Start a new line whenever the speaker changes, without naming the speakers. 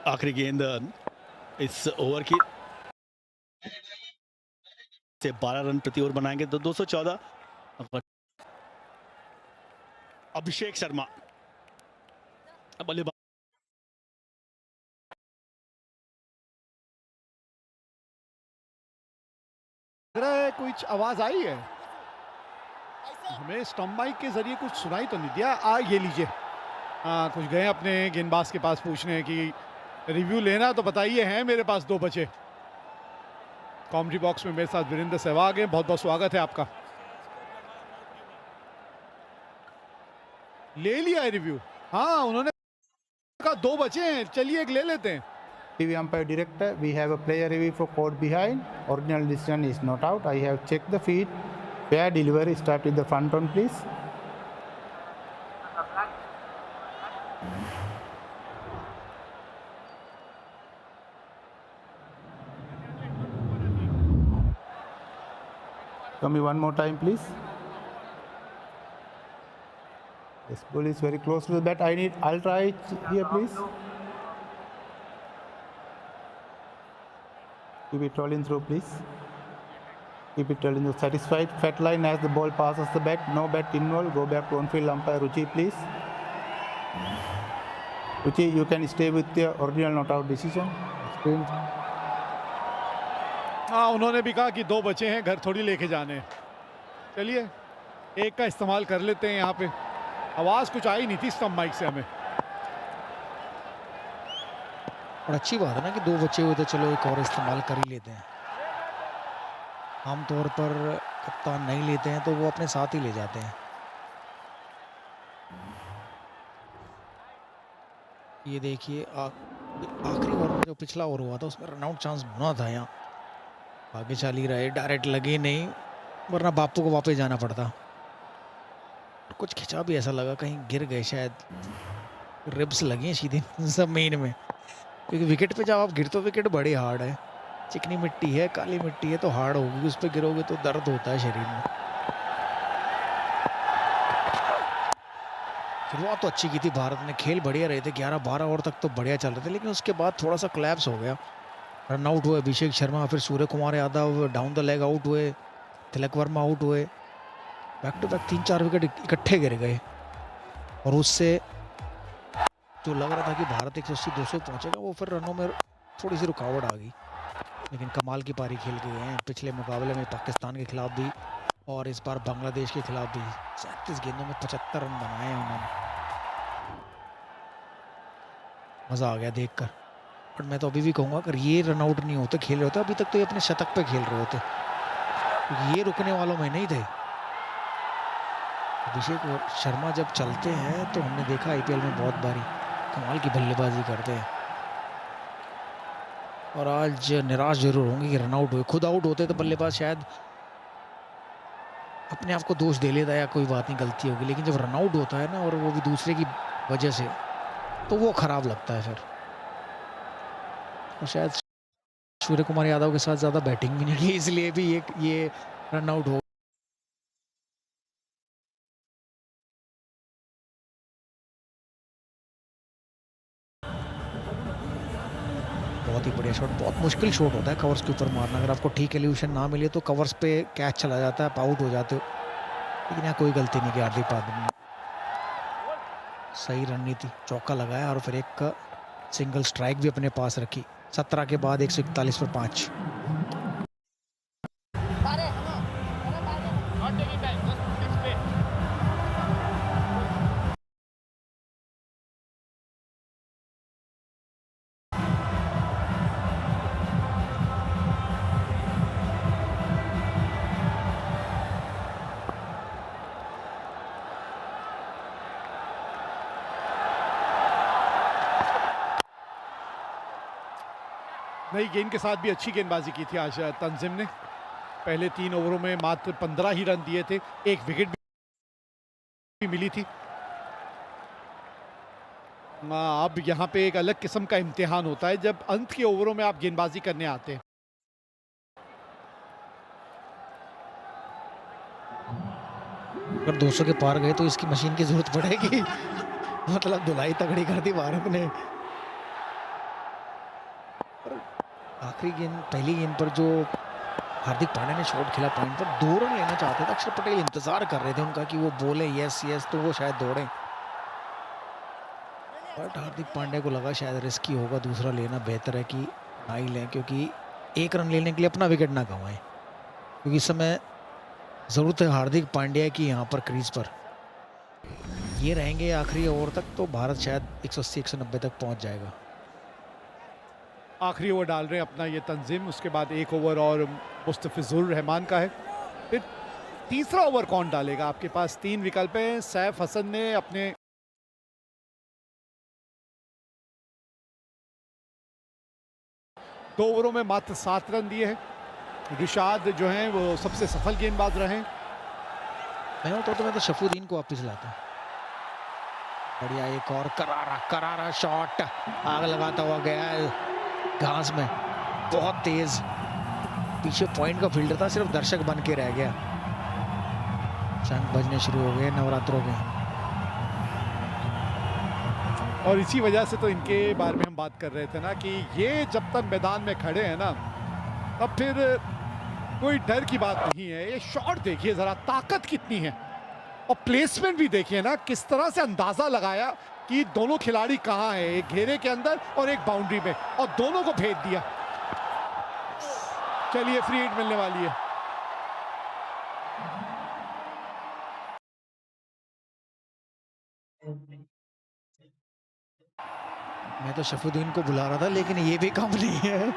आखिरी गेंद इस ओवर की से 12 रन प्रति ओवर बनाएंगे तो 214। अभिषेक शर्मा बल्लेबाज
कुछ आवाज आई है हमें स्टंप माइक के जरिए, कुछ सुनाई तो नहीं दिया। ये लीजिए, कुछ गए अपने गेंदबाज के पास पूछने कि रिव्यू लेना तो बताइए, हैं मेरे पास 2 बचे। कॉमेंट्री बॉक्स में मेरे साथ वीरेंद्र सहवाग है, बहुत बहुत स्वागत है आपका। ले लिया है रिव्यू? हाँ, उन्होंने कहा 2 बचे हैं, चलिए एक ले लेते हैं।
TV umpire director, we have a player review for caught behind. Original decision is not out. I have checked the feed. Fair delivery. Start with the front on, please. Come me one more time, please. This ball is very close to the bat. I'll try it here, please. Keep it rolling through, please. Keep it rolling through. Satisfied. Fat line as the ball passes the bat. No bat involved. Go back to on-field umpire Ruchi, please. Ruchi, you can stay with your original not out decision. Screen.
हाँ, उन्होंने भी कहा कि 2 बचे हैं, घर थोड़ी लेके जाने हैं। चलिए एक का इस्तेमाल कर लेते हैं। यहाँ पे आवाज कुछ आई नहीं थी स्टंप माइक से हमें।
और अच्छी बात है ना कि 2 बचे हुए तो चलो एक और इस्तेमाल कर ही लेते हैं। आमतौर पर कप्तान नहीं लेते हैं तो वो अपने साथ ही ले जाते हैं। ये देखिए आखिरी ओवर में जो पिछला ओवर हुआ था उसमें रनआउट चांस बना था। यहाँ आगे चल ही रहे, डायरेक्ट लगे नहीं, वरना बापू को वापस जाना पड़ता। कुछ खिंचा भी ऐसा लगा कहीं गिर गए, शायद रिब्स लगी सीधे जमीन में, क्योंकि विकेट पे जब आप गिरते हो, विकेट बड़ी हार्ड है, चिकनी मिट्टी है, काली मिट्टी है, तो हार्ड होगी, उस पर गिरोगे तो दर्द होता है शरीर में। शुरुआत तो अच्छी की थी भारत ने, खेल बढ़िया रहे थे, 11-12 ओवर तक तो बढ़िया चल रहे थे, लेकिन उसके बाद थोड़ा सा क्लैप्स हो गया। रन आउट हुए अभिषेक शर्मा, फिर Surya Kumar Yadav down the leg out हुए, तिलक वर्मा आउट हुए, बैक टू बैक 3-4 विकेट इकट्ठे गिर गए, और उससे जो लग रहा था कि भारत 180-200 पहुंचेगा, वो फिर रनों में थोड़ी सी रुकावट आ गई। लेकिन कमाल की पारी खेल के गए हैं, पिछले मुकाबले में पाकिस्तान के खिलाफ भी और इस बार बांग्लादेश के खिलाफ भी 37 गेंदों में 75 रन बनाए हैं उन्होंने। मज़ा आ गया देखकर। पर मैं तो अभी भी कहूँगा अगर ये रन आउट नहीं होते, खेल रहे होते, अभी तक तो ये अपने शतक पे खेल रहे होते, क्योंकि ये रुकने वालों में नहीं थे। अभिषेक शर्मा जब चलते हैं तो हमने देखा IPL में बहुत बारी कमाल की बल्लेबाजी करते हैं, और आज निराश जरूर होंगे कि रन आउट हुए। खुद आउट होते तो बल्लेबाज शायद अपने आप को दोष दे लेता या कोई बात नहीं, गलती होगी, लेकिन जब रन आउट होता है ना, और वो भी दूसरे की वजह से, तो वो खराब लगता है फिर। और शायद सूर्य कुमार यादव के साथ ज़्यादा बैटिंग भी नहीं की, इसलिए भी ये रन आउट हो। बहुत ही बढ़िया शॉट, बहुत मुश्किल शॉट होता है कवर्स के ऊपर मारना, अगर आपको ठीक एल्यूशन ना मिले तो कवर्स पे कैच चला जाता है, आप आउट हो जाते हो। लेकिन यहाँ कोई गलती नहीं की हार्दिक पांड्या ने, सही रणनीति, चौका लगाया और फिर एक सिंगल स्ट्राइक भी अपने पास रखी। 17 के बाद 141 पर 5।
नई गेंद के साथ भी अच्छी गेंदबाजी की थी आज तंजिम ने। पहले 3 ओवरों में मात्र 15 ही रन दिए थे, 1 विकेट भी मिली थी। अब यहाँ पे एक अलग किस्म का इम्तिहान होता है जब अंत के ओवरों में आप गेंदबाजी करने आते हैं।
अगर 200 के पार गए तो इसकी मशीन की जरूरत पड़ेगी मतलब धुलाई तगड़ी कर दी भारत ने। आखिरी गेंद, पहली गेंद पर जो हार्दिक पांड्या ने शॉट खेला पॉइंट पर, 2 रन लेना चाहते थे। अक्षर पटेल इंतजार कर रहे थे उनका कि वो बोले यस यस, तो वो शायद दौड़े, बट हार्दिक पांड्या को लगा शायद रिस्की होगा, दूसरा लेना बेहतर है कि ना ही लें, क्योंकि 1 रन लेने के लिए अपना विकेट ना गंवाएं, क्योंकि इस समय ज़रूरत है हार्दिक पांड्या की यहाँ पर क्रीज पर। ये रहेंगे आखिरी ओवर तक तो भारत शायद 180-190 तक पहुँच जाएगा।
आखिरी ओवर डाल रहे हैं अपना ये तंजीम, उसके बाद 1 ओवर और मुस्तफिजुर रहमान का है। फिर तीसरा ओवर कौन डालेगा? आपके पास 3 विकल्प हैं। सैफ हसन ने अपने 2 ओवरों में मात्र 7 रन दिए हैं। रिशाद जो हैं वो सबसे सफल गेंदबाज रहे।
मैं होता तो मैं तो शफुद्दीन को वापस लाता। बढ़िया, एक और करारा शॉट, आग लगाता हुआ गया है घास में, बहुत तेज। पीछे पॉइंट का फील्डर था, सिर्फ दर्शक बन के रह गया। शंख बजने शुरू हो गए नवरात्रों के,
और इसी वजह से तो इनके बारे में हम बात कर रहे थे ना कि ये जब तक मैदान में खड़े हैं ना, तब फिर कोई डर की बात नहीं है। ये शॉट देखिए जरा, ताकत कितनी है, और प्लेसमेंट भी देखिए ना, किस तरह से अंदाजा लगाया कि दोनों खिलाड़ी कहाँ हैं, एक घेरे के अंदर और एक बाउंड्री में, और दोनों को भेज दिया। चलिए, फ्री हिट मिलने वाली है।
मैं तो शफुद्दीन को बुला रहा था, लेकिन ये भी काम नहीं है।